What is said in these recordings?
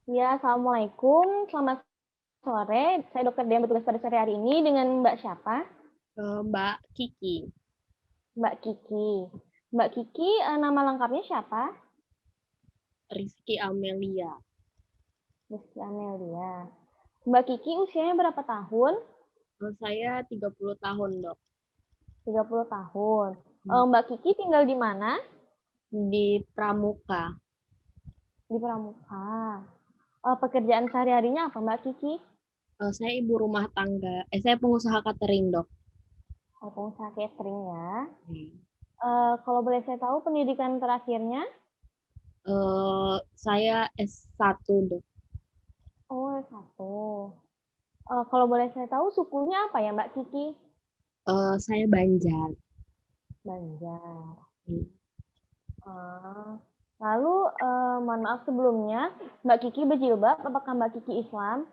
Ya, Assalamualaikum. Selamat sore. Saya Dokter Dian bertugas pada sore hari ini dengan Mbak siapa? Mbak Kiki, Mbak Kiki. Mbak Kiki, nama lengkapnya siapa? Rizky Amelia. Rizky Amelia. Mbak Kiki usianya berapa tahun? Saya 30 tahun, Dok. 30 tahun. Hmm. Mbak Kiki tinggal di mana? Di Pramuka. Di Pramuka. Pekerjaan sehari-harinya apa Mbak Kiki? Saya ibu rumah tangga. Saya pengusaha catering, Dok. Pengusaha catering ya. Hmm. Kalau boleh saya tahu pendidikan terakhirnya? Saya S1, Dok. Oh, satu. Kalau boleh saya tahu sukunya apa ya Mbak Kiki? Saya Banjar. Banjar. Hmm. Ah. Lalu, mohon maaf sebelumnya, Mbak Kiki berjilbab, apakah Mbak Kiki Islam?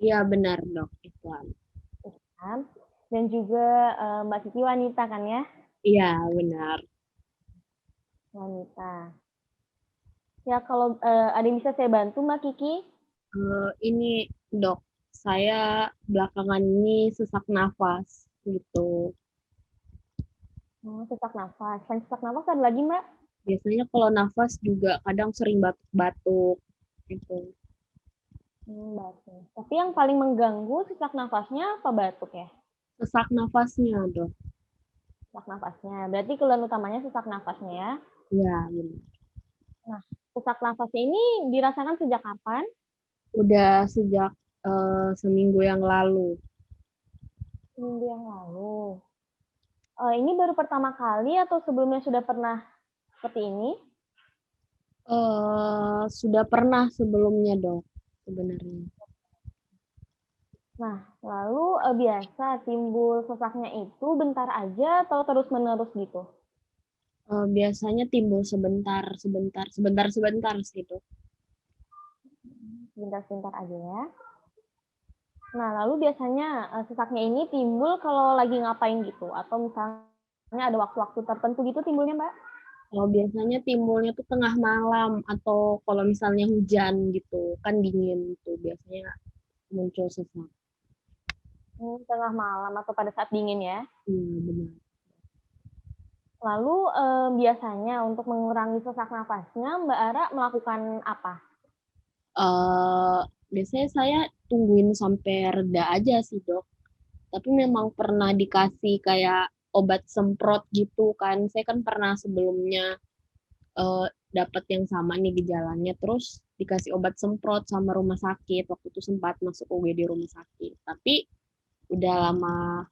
Iya, benar, Dok. Islam. Islam. Dan juga Mbak Kiki wanita kan ya? Iya, benar. Wanita. Ya kalau ada yang bisa saya bantu Mbak Kiki? Ini, Dok. Saya belakangan ini sesak nafas, gitu. Oh, sesak nafas. Selain sesak nafas ada lagi Mbak? Biasanya kalau nafas juga kadang sering batuk-batuk, gitu. Batuk. Tapi yang paling mengganggu sesak nafasnya apa batuk ya? Sesak nafasnya, Dok. Sesak nafasnya. Berarti keluhan utamanya sesak nafasnya ya? Iya, benar. Nah, sesak nafasnya ini dirasakan sejak kapan? Udah sejak seminggu yang lalu. Minggu yang lalu. Ini baru pertama kali atau sebelumnya sudah pernah seperti ini? Sudah pernah sebelumnya, Dok, sebenarnya. Nah, lalu biasa timbul sesaknya itu bentar aja atau terus-menerus gitu? Biasanya timbul sebentar, sebentar, sebentar, sebentar sih, Dok. Sebentar-sebentar aja ya. Nah, lalu biasanya sesaknya ini timbul kalau lagi ngapain gitu? Atau misalnya ada waktu-waktu tertentu gitu timbulnya, Mbak? Kalau biasanya timbulnya tuh tengah malam atau kalau misalnya hujan gitu, kan dingin tuh biasanya muncul sesak. Tengah malam atau pada saat dingin ya. Iya, benar. Lalu biasanya untuk mengurangi sesak nafasnya, Mbak Ara melakukan apa? eh Biasanya saya tungguin sampai reda aja sih, Dok. Tapi memang pernah dikasih kayak obat semprot gitu kan. Saya kan pernah sebelumnya eh, dapat yang sama nih gejalanya, terus dikasih obat semprot sama rumah sakit. Waktu itu sempat masuk UGD rumah sakit. Tapi udah lama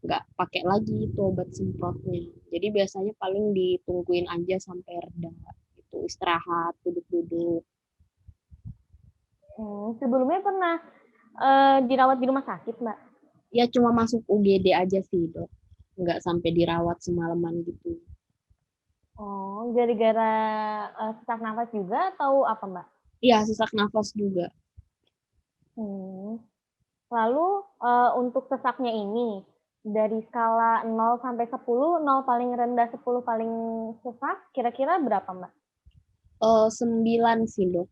nggak pakai lagi itu obat semprotnya. Jadi biasanya paling ditungguin aja sampai reda gitu, istirahat, duduk-duduk. Sebelumnya pernah dirawat di rumah sakit, Mbak? Ya cuma masuk UGD aja sih, Dok. Nggak sampai dirawat semalaman gitu. Oh, gara-gara sesak nafas juga atau apa, Mbak? Iya, sesak nafas juga. Hmm. Lalu untuk sesaknya ini dari skala 0 sampai 10, 0 paling rendah, 10 paling sesak, kira-kira berapa, Mbak? 9 sih, Dok.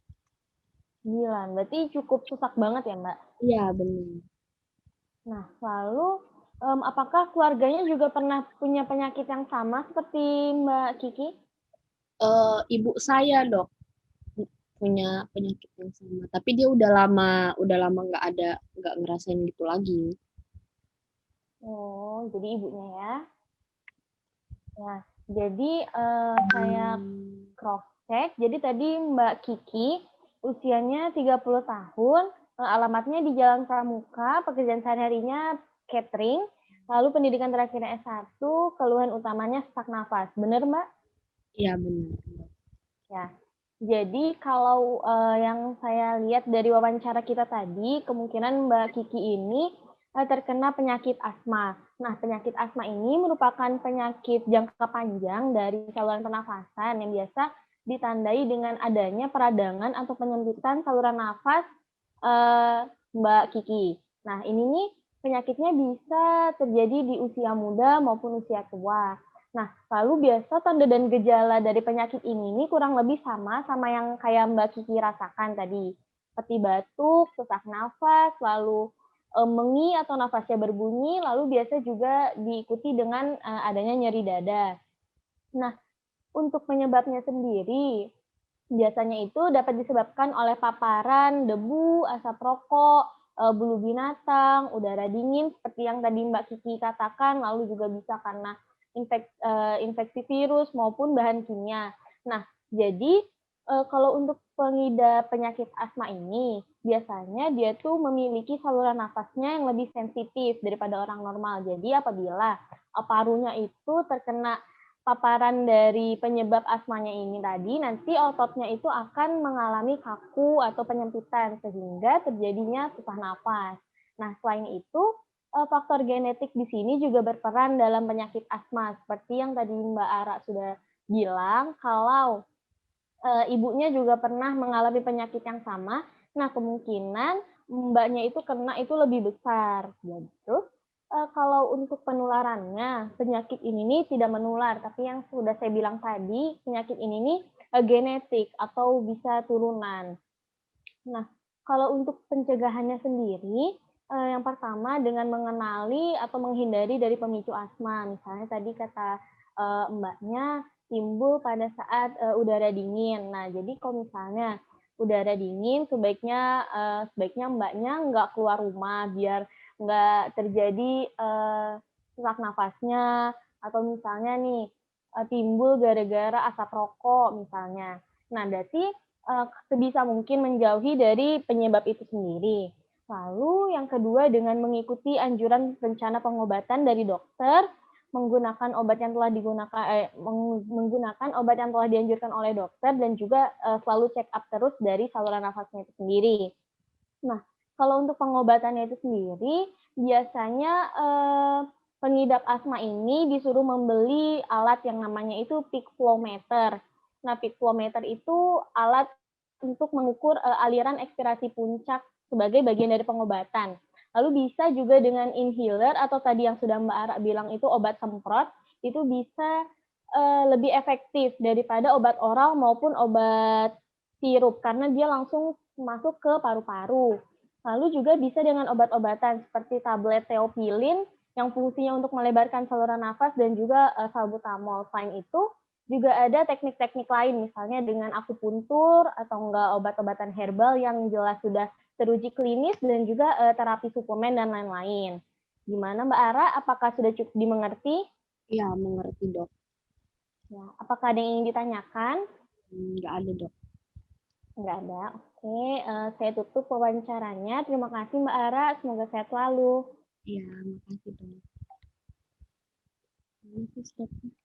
9. Berarti cukup sesak banget ya, Mbak? Iya, benar. Nah, lalu apakah keluarganya juga pernah punya penyakit yang sama seperti Mbak Kiki? Ibu saya, Dok, punya penyakit yang sama. Tapi dia udah lama nggak ngerasain gitu lagi. Oh, jadi ibunya ya. Nah, jadi saya cross check. Jadi tadi Mbak Kiki usianya 30 tahun, alamatnya di Jalan Pramuka, pekerjaan sehari-harinya catering, lalu pendidikan terakhirnya S1, keluhan utamanya sesak nafas. Benar, Mbak? Iya, benar. Ya. Jadi kalau yang saya lihat dari wawancara kita tadi, kemungkinan Mbak Kiki ini terkena penyakit asma. Nah, penyakit asma ini merupakan penyakit jangka panjang dari saluran pernafasan yang biasa ditandai dengan adanya peradangan atau penyempitan saluran nafas Mbak Kiki. Nah, ini nih penyakitnya bisa terjadi di usia muda maupun usia tua. Nah, lalu biasa tanda dan gejala dari penyakit ini nih kurang lebih sama yang kayak Mbak Kiki rasakan tadi. seperti batuk, sesak nafas, lalu mengi atau nafasnya berbunyi, lalu biasa juga diikuti dengan adanya nyeri dada. Nah, untuk penyebabnya sendiri, biasanya itu dapat disebabkan oleh paparan debu, asap rokok, bulu binatang, udara dingin seperti yang tadi Mbak Kiki katakan, lalu juga bisa karena infeksi virus maupun bahan kimia. Nah, jadi, kalau untuk pengidap penyakit asma ini, biasanya dia tuh memiliki saluran nafasnya yang lebih sensitif daripada orang normal. Jadi apabila, parunya itu terkena paparan dari penyebab asmanya ini tadi, nanti ototnya itu akan mengalami kaku atau penyempitan sehingga terjadinya susah napas. Nah, selain itu, faktor genetik di sini juga berperan dalam penyakit asma, seperti yang tadi Mbak Ara sudah bilang, kalau ibunya juga pernah mengalami penyakit yang sama, nah kemungkinan Mbaknya itu kena itu lebih besar, gitu. Kalau untuk penularannya, penyakit ini nih tidak menular, tapi yang sudah saya bilang tadi, penyakit ini nih, genetik atau bisa turunan. Nah, kalau untuk pencegahannya sendiri, yang pertama dengan mengenali atau menghindari dari pemicu asma. Misalnya tadi kata, Mbaknya timbul pada saat, udara dingin. Nah, jadi kalau misalnya udara dingin sebaiknya Mbaknya nggak keluar rumah biar nggak terjadi, sesak nafasnya atau misalnya nih, timbul gara-gara asap rokok misalnya. Nah, berarti sebisa mungkin menjauhi dari penyebab itu sendiri. Lalu yang kedua dengan mengikuti anjuran rencana pengobatan dari dokter, menggunakan obat yang telah digunakan menggunakan obat yang telah dianjurkan oleh dokter dan juga selalu check up terus dari saluran nafasnya itu sendiri. Nah, kalau untuk pengobatannya itu sendiri, biasanya pengidap asma ini disuruh membeli alat yang namanya itu peak flow meter. Nah, peak flow meter itu alat untuk mengukur aliran ekspirasi puncak sebagai bagian dari pengobatan. Lalu bisa juga dengan inhaler atau tadi yang sudah Mbak Ara bilang itu obat semprot, itu bisa lebih efektif daripada obat oral maupun obat sirup karena dia langsung masuk ke paru-paru. Lalu juga bisa dengan obat-obatan seperti tablet teopilin yang fungsinya untuk melebarkan saluran nafas dan juga salbutamol. Selain itu, juga ada teknik-teknik lain misalnya dengan akupuntur atau enggak obat-obatan herbal yang jelas sudah teruji klinis dan juga terapi suplemen dan lain-lain. Gimana Mbak Ara? Apakah sudah cukup dimengerti? Iya, mengerti, Dok. Ya, apakah ada yang ingin ditanyakan? Nggak ada, Dok. Nggak ada. Oke, saya tutup wawancaranya. Terima kasih Mbak Ara, semoga sehat selalu. Iya, makasih, Dok. Makasih, Dok.